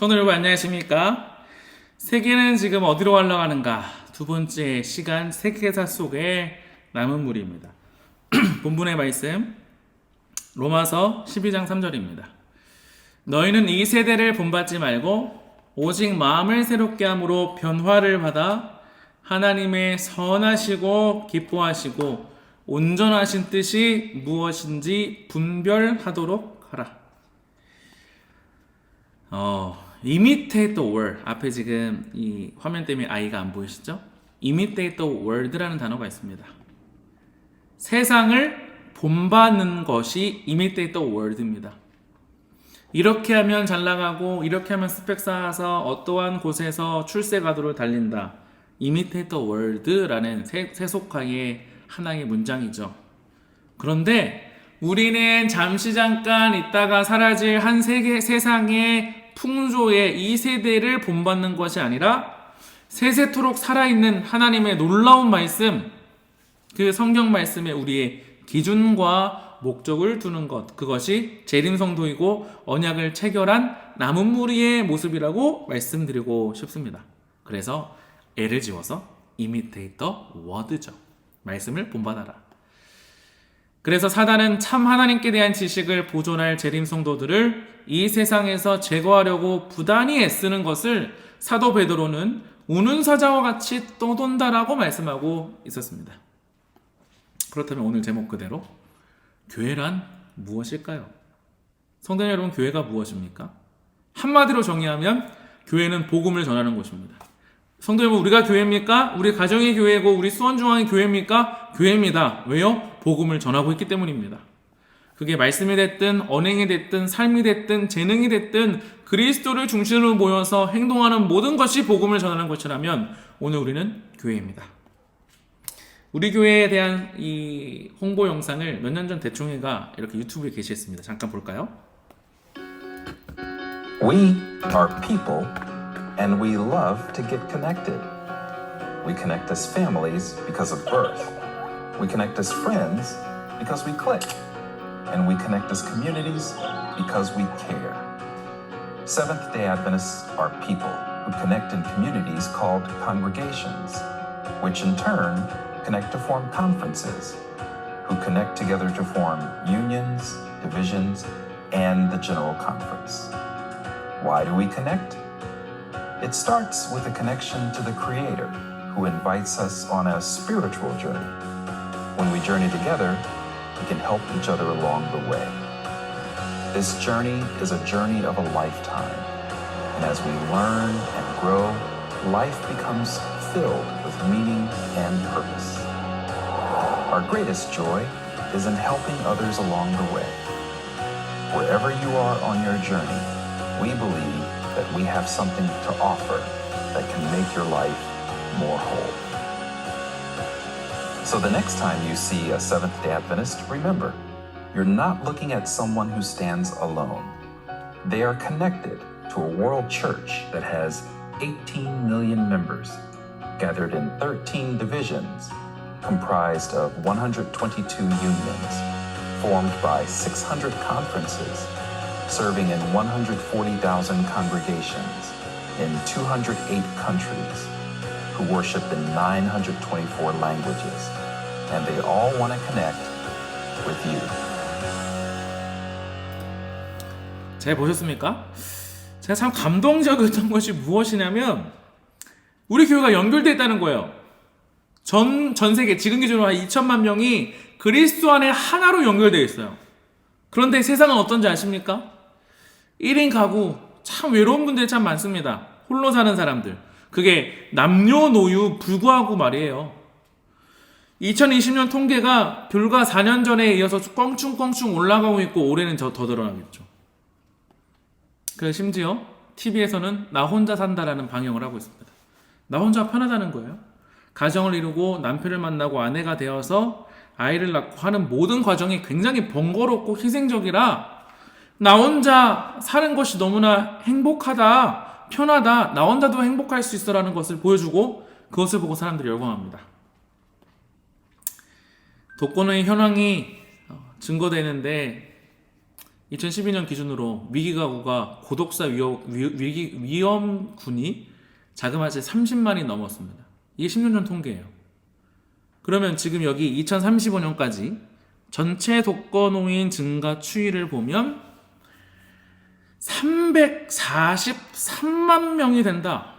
성도 여러분 안녕하십니까? 세계는 지금 어디로 흘러가는가? 두 번째 시간 세계사 속의 남은 무리입니다. 본문의 말씀 로마서 12장 3절입니다. 너희는 이 세대를 본받지 말고 오직 마음을 새롭게 함으로 변화를 받아 하나님의 선하시고 기뻐하시고 온전하신 뜻이 무엇인지 분별하도록 하라. imitate the world. 앞에 지금 이 화면 때문에 아이가 안 보이시죠? imitate the world라는 단어가 있습니다. 세상을 본받는 것이 imitate the world입니다. 이렇게 하면 잘 나가고 이렇게 하면 스펙 쌓아서 어떠한 곳에서 출세 가도를 달린다. imitate the world라는 세속화의 하나의 문장이죠. 그런데 우리는 잠시 잠깐 있다가 사라질 한 세상의 풍조의 이 세대를 본받는 것이 아니라 세세토록 살아있는 하나님의 놀라운 말씀, 그 성경 말씀에 우리의 기준과 목적을 두는 것, 그것이 재림성도이고 언약을 체결한 남은 무리의 모습이라고 말씀드리고 싶습니다. 그래서 애를 지워서 imitate the word죠. 말씀을 본받아라. 그래서 사단은 참 하나님께 대한 지식을 보존할 재림성도들을 이 세상에서 제거하려고 부단히 애쓰는 것을 사도 베드로는 우는 사자와 같이 떠돈다라고 말씀하고 있었습니다. 그렇다면 오늘 제목 그대로 교회란 무엇일까요? 성도 여러분, 교회가 무엇입니까? 한마디로 정의하면 교회는 복음을 전하는 곳입니다. 성도 여러분, 우리가 교회입니까? 우리 가정이 교회고 우리 수원중앙이 교회입니까? 교회입니다. 왜요? 복음을 전하고 있기 때문입니다. 그게 말씀이 됐든 언행이 됐든 삶이 됐든 재능이 됐든 그리스도를 중심으로 모여서 행동하는 모든 것이 복음을 전하는 것이라면 오늘 우리는 교회입니다. 우리 교회에 대한 이 홍보 영상을 몇 년 전 대총회가 이렇게 유튜브에 게시했습니다. 잠깐 볼까요? We are people and we love to get connected. We connect as families because of birth. We connect as friends because we click. And we connect as communities because we care. Seventh-day Adventists are people who connect in communities called congregations, which in turn connect to form conferences, who connect together to form unions, divisions, and the General Conference. Why do we connect? It starts with a connection to the Creator, who invites us on a spiritual journey. When we journey together, we can help each other along the way. This journey is a journey of a lifetime. And as we learn and grow, life becomes filled with meaning and purpose. Our greatest joy is in helping others along the way. Wherever you are on your journey, we believe that we have something to offer that can make your life more whole. So the next time you see a Seventh-day Adventist, remember, you're not looking at someone who stands alone. They are connected to a world church that has 18 million members, gathered in 13 divisions, comprised of 122 unions, formed by 600 conferences, serving in 140,000 congregations in 208 countries, who worship in 924 languages, and they all want to connect with you. 잘 보셨습니까? 제가 참 감동적이었던 것이 무엇이냐면 우리 교회가 연결되어 있다는 거예요. 전 세계 지금 기준으로 한 2천만 명이 그리스도 안에 하나로 연결되어 있어요. 그런데 세상은 어떤지 아십니까? 1인 가구, 참 외로운 분들이 참 많습니다. 홀로 사는 사람들. 그게 남녀노유 불구하고 말이에요. 2020년 통계가 불과 4년 전에 이어서 껑충껑충 올라가고 있고 올해는 더 늘어나겠죠. 그래서 심지어 TV에서는 나 혼자 산다라는 방영을 하고 있습니다. 나 혼자 편하다는 거예요. 가정을 이루고 남편을 만나고 아내가 되어서 아이를 낳고 하는 모든 과정이 굉장히 번거롭고 희생적이라 나 혼자 사는 것이 너무나 행복하다, 편하다, 나 혼자도 행복할 수 있어라는 것을 보여주고 그것을 보고 사람들이 열광합니다. 독거노인 현황이 증거되는데 2012년 기준으로 위기 가구가 고독사 위험군이 자그마치 30만이 넘었습니다. 이게 10년 전 통계예요. 그러면 지금 여기 2035년까지 전체 독거노인 증가 추이를 보면 343만 명이 된다.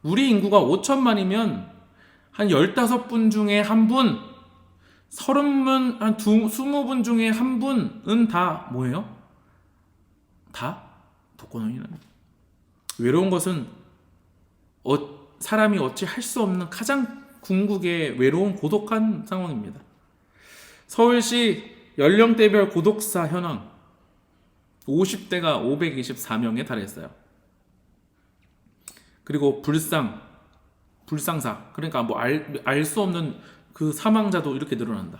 우리 인구가 5천만이면 한 15분 중에 한 분, 20분 중에 한 분은 다 뭐예요? 다 독거노인이랍니다. 외로운 것은 사람이 어찌 할 수 없는 가장 궁극의 외로운 고독한 상황입니다. 서울시 연령대별 고독사 현황 50대가 524명에 달했어요. 그리고 불상사, 그러니까 뭐 알 수 없는 그 사망자도 이렇게 늘어난다.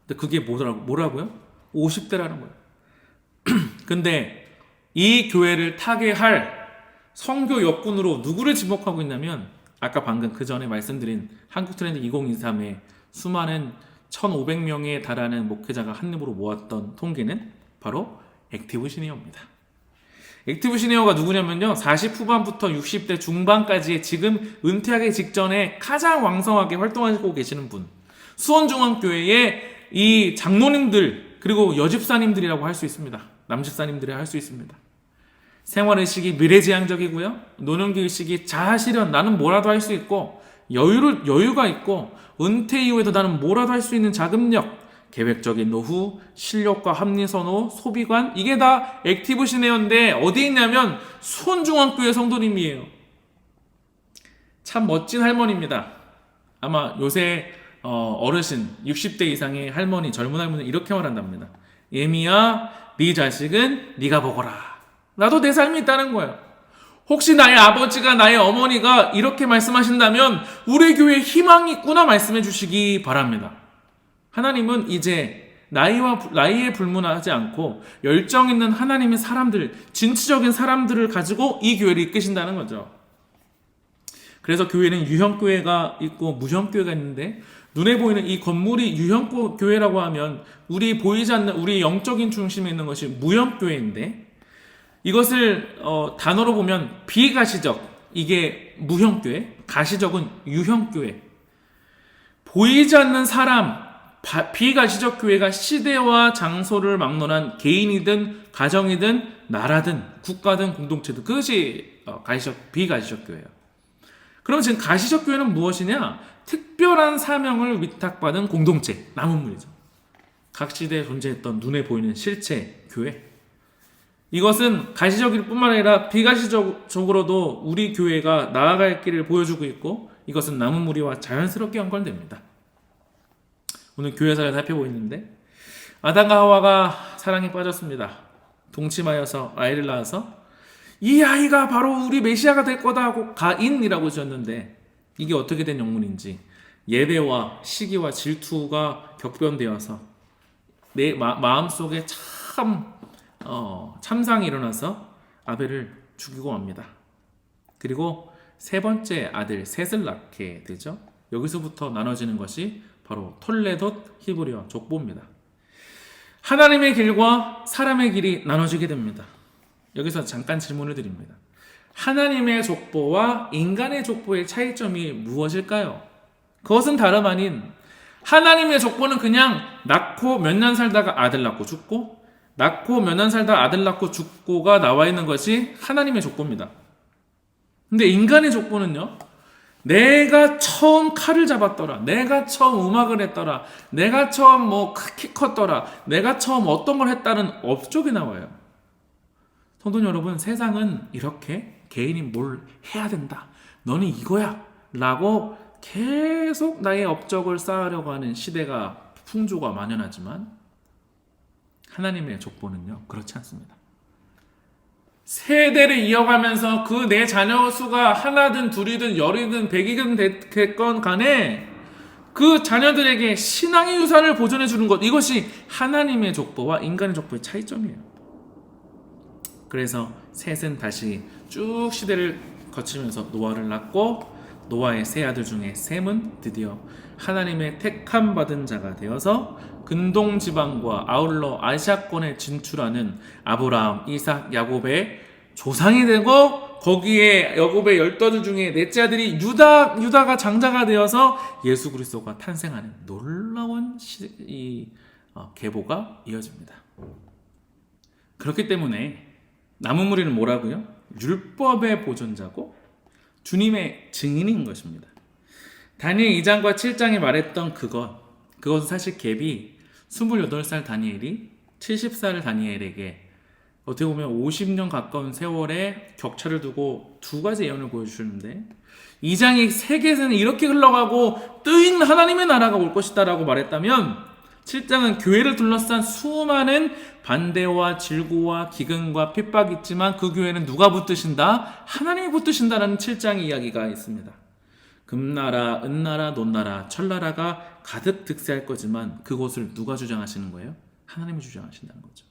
근데 그게 뭐라고요? 50대라는 거예요. 근데 이 교회를 타개할 선교 역군으로 누구를 지목하고 있냐면 아까 방금 그 전에 말씀드린 한국트렌드 2023의 수많은 1,500명에 달하는 목회자가 한입으로 모았던 통계는 바로 액티브 시니어입니다. 액티브 시니어가 누구냐면요, 40 후반부터 60대 중반까지 지금 은퇴하기 직전에 가장 왕성하게 활동하고 계시는 분, 수원중앙교회의 이 장로님들 그리고 여집사님들이라고 할 수 있습니다. 남집사님들이 할 수 있습니다. 생활의식이 미래지향적이고요, 노년기의식이 자아실현, 나는 뭐라도 할 수 있고 여유가 있고 은퇴 이후에도 나는 뭐라도 할 수 있는 자금력, 계획적인 노후, 실력과 합리선호, 소비관, 이게 다 액티브 시네어인데 어디 있냐면 수원중앙교회 성도님이에요. 참 멋진 할머니입니다. 아마 요새 어르신 60대 이상의 할머니, 젊은 할머니는 이렇게 말한답니다. 예미야, 네 자식은 네가 보거라. 나도 내 삶이 있다는 거예요. 혹시 나의 아버지가, 나의 어머니가 이렇게 말씀하신다면 우리 교회에 희망이 있구나 말씀해 주시기 바랍니다. 하나님은 이제 나이에 불문하지 않고 열정 있는 하나님의 사람들, 진취적인 사람들을 가지고 이 교회를 이끄신다는 거죠. 그래서 교회는 유형교회가 있고 무형교회가 있는데, 눈에 보이는 이 건물이 유형교회라고 하면 우리 보이지 않는 우리 영적인 중심에 있는 것이 무형교회인데, 이것을 단어로 보면 비가시적, 이게 무형교회, 가시적은 유형교회. 보이지 않는 사람, 비가시적 교회가 시대와 장소를 막론한 개인이든 가정이든 나라든 국가든 공동체든, 그것이 비가시적 교회예요. 그럼 지금 가시적 교회는 무엇이냐? 특별한 사명을 위탁받은 공동체, 남은물이죠. 각 시대에 존재했던 눈에 보이는 실체 교회. 이것은 가시적일 뿐만 아니라 비가시적으로도 우리 교회가 나아갈 길을 보여주고 있고, 이것은 남은 무리와 자연스럽게 연관됩니다. 오늘 교회사를 살펴보고 있는데, 아담과 하와가 사랑에 빠졌습니다. 동침하여서 아이를 낳아서 이 아이가 바로 우리 메시아가 될 거다 하고 가인이라고 지었는데, 이게 어떻게 된 영문인지 예배와 시기와 질투가 격변되어서 내 마음속에 참상이 일어나서 아벨을 죽이고 맙니다. 그리고 세 번째 아들 셋을 낳게 되죠. 여기서부터 나눠지는 것이 바로 톨레돗 히브리어 족보입니다. 하나님의 길과 사람의 길이 나눠지게 됩니다. 여기서 잠깐 질문을 드립니다. 하나님의 족보와 인간의 족보의 차이점이 무엇일까요? 그것은 다름 아닌, 하나님의 족보는 그냥 낳고 몇 년 살다가 아들 낳고 죽고, 낳고 몇 년 살다가 아들 낳고 죽고가 나와 있는 것이 하나님의 족보입니다. 근데 인간의 족보는요, 내가 처음 칼을 잡았더라, 내가 처음 음악을 했더라, 내가 처음 키 컸더라, 내가 처음 어떤 걸 했다는 업적이 나와요. 성도 여러분, 세상은 이렇게 개인이 뭘 해야 된다, 너는 이거야 라고 계속 나의 업적을 쌓으려고 하는 시대가 풍조가 만연하지만, 하나님의 족보는요 그렇지 않습니다. 세대를 이어가면서 그 내 자녀 수가 하나든 둘이든 열이든 백이든 됐건 간에 그 자녀들에게 신앙의 유산을 보존해 주는 것, 이것이 하나님의 족보와 인간의 족보의 차이점이에요. 그래서 셋은 다시 쭉 시대를 거치면서 노아를 낳고 노아의 세 아들 중에 셈은 드디어 하나님의 택함 받은 자가 되어서 근동 지방과 아울러 아시아권에 진출하는 아브라함, 이삭, 야곱의 조상이 되고, 거기에 야곱의 12아들 중에 넷째 아들이 유다가 장자가 되어서 예수 그리스도가 탄생하는 놀라운 계보가 이어집니다. 그렇기 때문에 남은 무리는 뭐라고요? 율법의 보존자고 주님의 증인인 것입니다. 다니엘 2장과 7장에 말했던 그것은 사실 갭이 28살 다니엘이 70살 다니엘에게 어떻게 보면 50년 가까운 세월에 격차를 두고 두 가지 예언을 보여주시는데, 2장이 세계에서는 이렇게 흘러가고 뜨인 하나님의 나라가 올 것이다 라고 말했다면, 7장은 교회를 둘러싼 수많은 반대와 질고와 기근과 핍박이 있지만 그 교회는 누가 붙드신다? 하나님이 붙드신다라는 7장의 이야기가 있습니다. 금나라, 은나라, 논나라, 철나라가 가득 득세할 거지만 그곳을 누가 주장하시는 거예요? 하나님이 주장하신다는 거죠.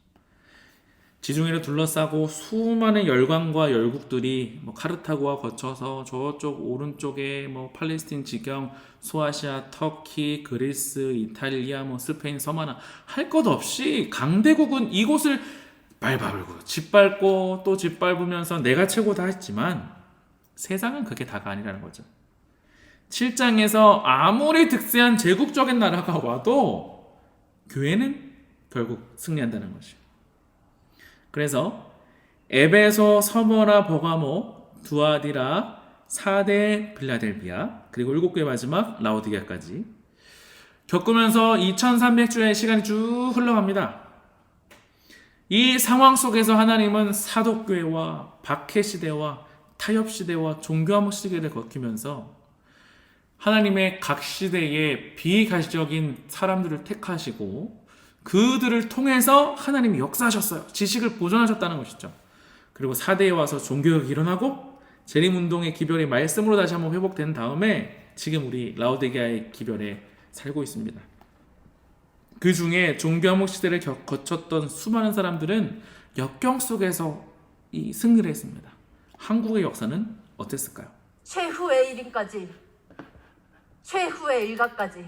지중해를 둘러싸고 수많은 열강과 열국들이 카르타고와 거쳐서 저쪽 오른쪽에 팔레스틴 지경, 소아시아, 터키, 그리스, 이탈리아, 스페인, 서마나 할 것 없이 강대국은 이곳을 밟아불고 짓밟고 또 짓밟으면서 내가 최고다 했지만 세상은 그게 다가 아니라는 거죠. 7장에서 아무리 득세한 제국적인 나라가 와도 교회는 결국 승리한다는 것이에요. 그래서 에베소, 서머나, 버가모, 두아디라, 사대, 빌라델비아, 그리고 7교회 마지막 라오디게아까지 겪으면서 2300주의 시간이 쭉 흘러갑니다. 이 상황 속에서 하나님은 사독교회와 박해시대와 타협시대와 종교화목 시대를 거치면서 하나님의 각 시대의 비가시적인 사람들을 택하시고 그들을 통해서 하나님이 역사하셨어요. 지식을 보존하셨다는 것이죠. 그리고 4대에 와서 종교개혁이 일어나고 재림운동의 기별이 말씀으로 다시 한번 회복된 다음에 지금 우리 라오디게아의 기별에 살고 있습니다. 그 중에 종교화목 시대를 거쳤던 수많은 사람들은 역경 속에서 이 승리를 했습니다. 한국의 역사는 어땠을까요? 최후의 1인까지, 최후의 일가까지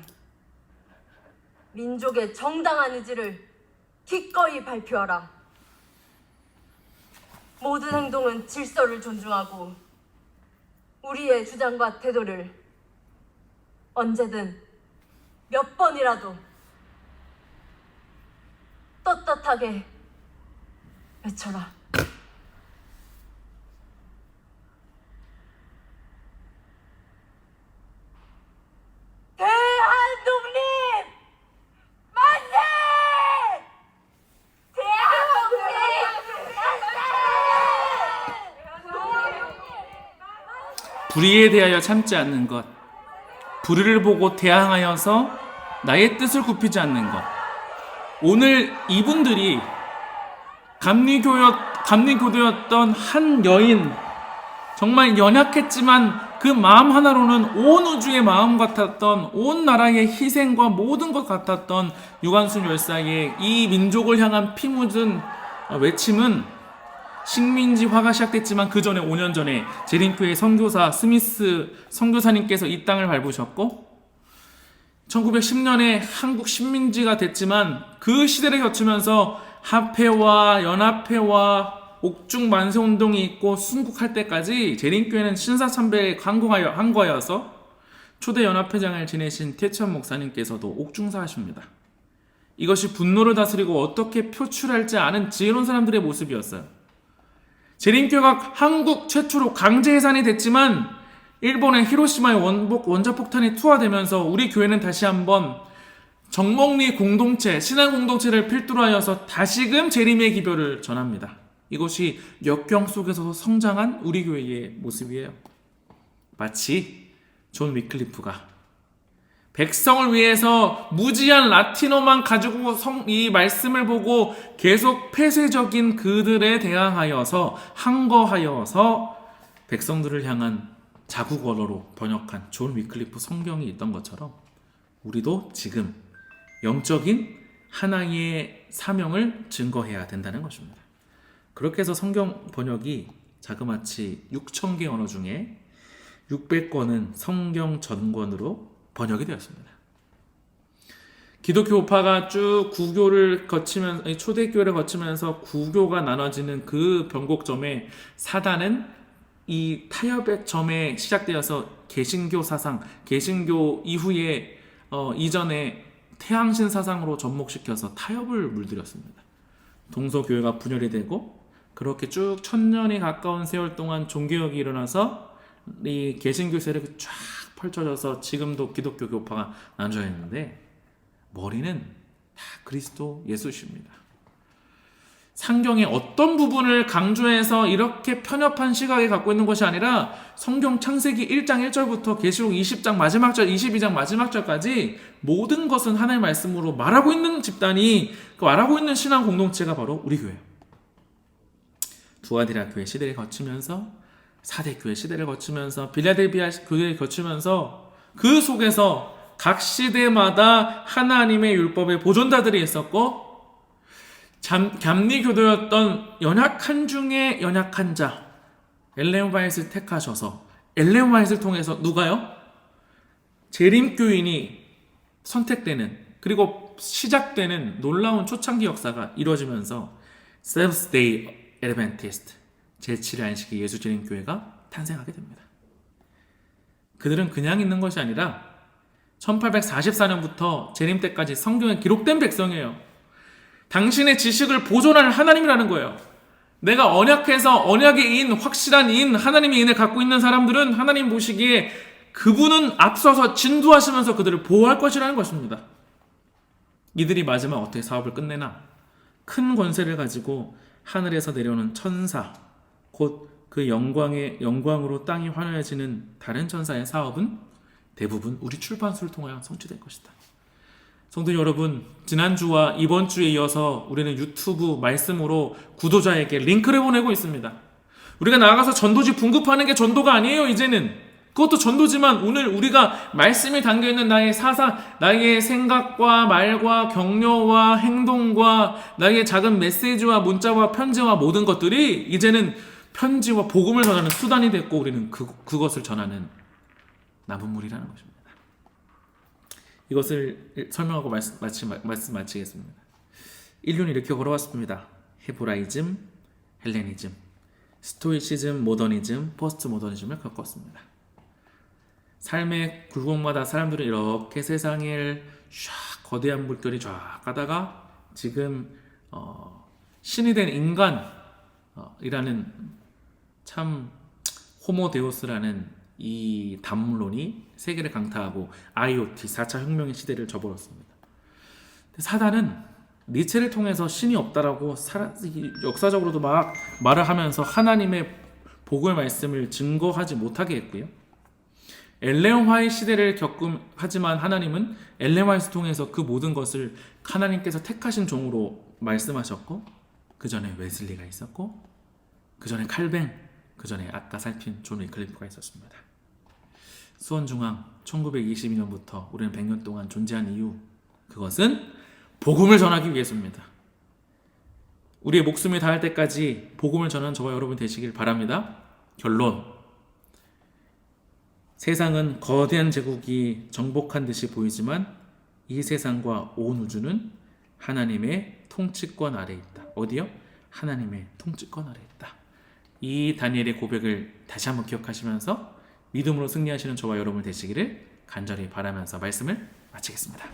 민족의 정당한 의지를 기꺼이 발표하라. 모든 행동은 질서를 존중하고 우리의 주장과 태도를 언제든 몇 번이라도 떳떳하게 외쳐라. 대한독립! 만세! 불의에 대하여 참지 않는 것, 불의를 보고 대항하여서 나의 뜻을 굽히지 않는 것. 오늘 이분들이 감리교도였던 한 여인, 정말 연약했지만 그 마음 하나로는 온 우주의 마음 같았던, 온 나라의 희생과 모든 것 같았던 유관순 열사의 이 민족을 향한 피 묻은 외침은 식민지화가 시작됐지만 그 전에 5년 전에 재림교회 선교사 스미스 선교사님께서 이 땅을 밟으셨고 1910년에 한국 식민지가 됐지만 그 시대를 거치면서 합회와 연합회와 옥중 만세운동이 있고 순국할 때까지 재림교회는 신사참배에 한 거여서 초대 연합회장을 지내신 태천 목사님께서도 옥중사하십니다. 이것이 분노를 다스리고 어떻게 표출할지 아는 지혜로운 사람들의 모습이었어요. 재림교회가 한국 최초로 강제 해산이 됐지만 일본의 히로시마의 원자폭탄이 투하되면서 우리 교회는 다시 한번 정목리 공동체, 신앙 공동체를 필두로 하여서 다시금 재림의 기별을 전합니다. 이것이 역경 속에서 성장한 우리 교회의 모습이에요. 마치 존 위클리프가 백성을 위해서 무지한 라틴어만 가지고 이 말씀을 보고 계속 폐쇄적인 그들에 대항하여서 항거하여서 백성들을 향한 자국 언어로 번역한 존 위클리프 성경이 있던 것처럼 우리도 지금 영적인 하나님의 사명을 증거해야 된다는 것입니다. 그렇게 해서 성경 번역이 자그마치 6,000개 언어 중에 600권은 성경 전권으로 번역이 되었습니다. 기독교 우파가 쭉 구교를 거치면서 초대교회를 거치면서 구교가 나눠지는 그 변곡점에 사단은 이 타협의 점에 시작되어서 개신교 사상, 개신교 이후에 이전에 태양신 사상으로 접목시켜서 타협을 물들였습니다. 동서교회가 분열이 되고 그렇게 쭉 1000년이 가까운 세월 동안 종교혁이 일어나서 이 개신교 세력이 쫙 펼쳐져서 지금도 기독교 교파가 나눠져 있는데 머리는 다 그리스도 예수십니다. 성경의 어떤 부분을 강조해서 이렇게 편협한 시각을 갖고 있는 것이 아니라 성경 창세기 1장 1절부터 계시록 20장 마지막 절, 22장 마지막 절까지 모든 것은 하나님의 말씀으로 말하고 있는 집단이, 말하고 있는 신앙 공동체가 바로 우리 교회예요. 두아디라 교회 시대를 거치면서, 사대 교회 시대를 거치면서, 빌라델비아 교회를 거치면서 그 속에서 각 시대마다 하나님의 율법의 보존자들이 있었고 감리교도였던 연약한 중에 연약한 자 엘렌 화이트를 택하셔서 엘렌 화이트를 통해서 누가요? 재림교인이 선택되는, 그리고 시작되는 놀라운 초창기 역사가 이루어지면서 Seventh Day Adventist 제7일 안식일 예수재림교회가 탄생하게 됩니다. 그들은 그냥 있는 것이 아니라 1844년부터 재림 때까지 성경에 기록된 백성이에요. 당신의 지식을 보존할 하나님이라는 거예요. 내가 언약해서 언약의 인, 확실한 인, 하나님의 인을 갖고 있는 사람들은 하나님 보시기에 그분은 앞서서 진두하시면서 그들을 보호할 것이라는 것입니다. 이들이 마지막 어떻게 사업을 끝내나? 큰 권세를 가지고 하늘에서 내려오는 천사, 곧 그 영광으로 땅이 환호해지는 다른 천사의 사업은 대부분 우리 출판소를 통하여 성취될 것이다. 성도 여러분, 지난주와 이번 주에 이어서 우리는 유튜브 말씀으로 구독자에게 링크를 보내고 있습니다. 우리가 나가서 전도지 분급하는 게 전도가 아니에요. 이제는 그것도 전도지만 오늘 우리가 말씀이 담겨있는 나의 사상, 나의 생각과 말과 격려와 행동과 나의 작은 메시지와 문자와 편지와 모든 것들이 이제는 편지와 복음을 전하는 수단이 됐고 우리는 그것을 전하는 남은 물이라는 것입니다. 이것을 설명하고 말씀 마치겠습니다. 인류는 이렇게 걸어왔습니다. 헤브라이즘, 헬레니즘, 스토이시즘, 모더니즘, 포스트 모더니즘을 겪었습니다. 삶의 굴곡마다 사람들은 이렇게 세상을 샥 거대한 물결이 쫙 가다가 지금 신이 된 인간이라는 참 호모데우스라는 이 담론이 세계를 강타하고 IoT 4차 혁명의 시대를 접어들었습니다. 사단은 니체를 통해서 신이 없다라고 역사적으로도 막 말을 하면서 하나님의 복음의 말씀을 증거하지 못하게 했고요. 엘렌 화이트 시대를 하지만 하나님은 엘렌 화이트를 통해서 그 모든 것을 하나님께서 택하신 종으로 말씀하셨고, 그 전에 웨슬리가 있었고, 그 전에 칼뱅, 그 전에 아까 살핀 존 위클리프가 있었습니다. 수원중앙 1922년부터 우리는 100년 동안 존재한 이유, 그것은 복음을 전하기 위해서입니다. 우리의 목숨이 닿을 때까지 복음을 전하는 저와 여러분 되시길 바랍니다. 결론, 세상은 거대한 제국이 정복한 듯이 보이지만 이 세상과 온 우주는 하나님의 통치권 아래 있다. 어디요? 하나님의 통치권 아래 있다. 이 다니엘의 고백을 다시 한번 기억하시면서 믿음으로 승리하시는 저와 여러분 되시기를 간절히 바라면서 말씀을 마치겠습니다.